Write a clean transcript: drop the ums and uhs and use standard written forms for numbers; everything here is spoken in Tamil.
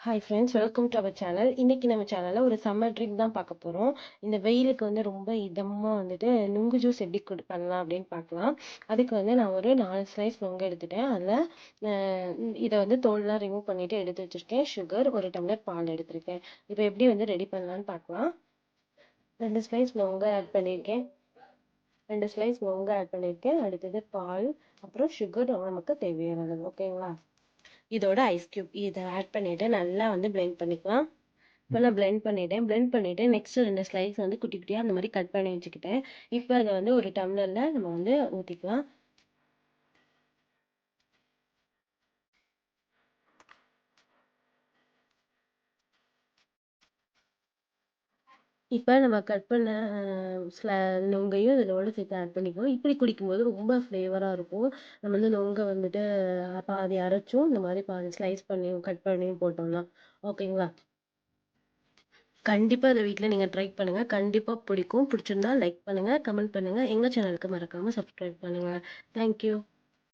Hi friends, welcome to our channel. இன்னைக்கு நம்ம சேனல்ல ஒரு சம்மர் ட்ரிங்க் தான் பார்க்க போறோம். இந்த வெயிலுக்கு ரொம்ப இதமா நுங்கு ஜூஸ் எப்படி பண்ணலாம் அப்படின்னு பார்க்கலாம். அதுக்கு நான் ஒரு 4 ஸ்லைஸ் நுங்கு எடுத்துட்டேன். இதை தோல்லாம் ரிமூவ் பண்ணிட்டு எடுத்து வச்சிருக்கேன். சுகர், ஒரு டம்ளர் பால் எடுத்திருக்கேன். இப்போ எப்படி ரெடி பண்ணலாம்னு பார்க்கலாம். 2 ஸ்லைஸ் நுங்கு ஆட் பண்ணியிருக்கேன். 2 ஸ்லைஸ் நுங்கு ஆட் பண்ணியிருக்கேன். அடுத்தது பால், அப்புறம் சுகர் நமக்கு தேவையானது. ஓகேங்களா? இதோட ஐஸ் கியூப் இதை ஆட் பண்ணிட்டு நல்லா பிளெண்ட் பண்ணிக்கலாம். இப்போ நான் பிளெண்ட் பண்ணிட்டு நெக்ஸ்ட் 2 ஸ்லைஸ் குட்டி குட்டியாக அந்த மாதிரி கட் பண்ணி வச்சுக்கிட்டேன். இப்போ அதை ஒரு டம்ளர்ல நம்ம ஊற்றிக்கலாம். இப்போ நம்ம கட் பண்ண நுங்கையும் இதோட சேர்த்து ஆட் பண்ணிக்குவோம். இப்படி குடிக்கும்போது ரொம்ப ஃப்ளேவராக இருக்கும். நம்ம நுங்கை பாதி அரைச்சும் இந்த மாதிரி பாதி ஸ்லைஸ் பண்ணியும் கட் பண்ணியும் போட்டோம்னா. ஓகேங்களா? கண்டிப்பா இத வீட்ல நீங்க ட்ரை பண்ணுங்க. கண்டிப்பா பிடிக்கும். பிடிச்சிருந்தா லைக் பண்ணுங்க, கமெண்ட் பண்ணுங்க. எங்க சேனலுக்கு மறக்காம சப்ஸ்கிரைப் பண்ணுங்க. Thank you.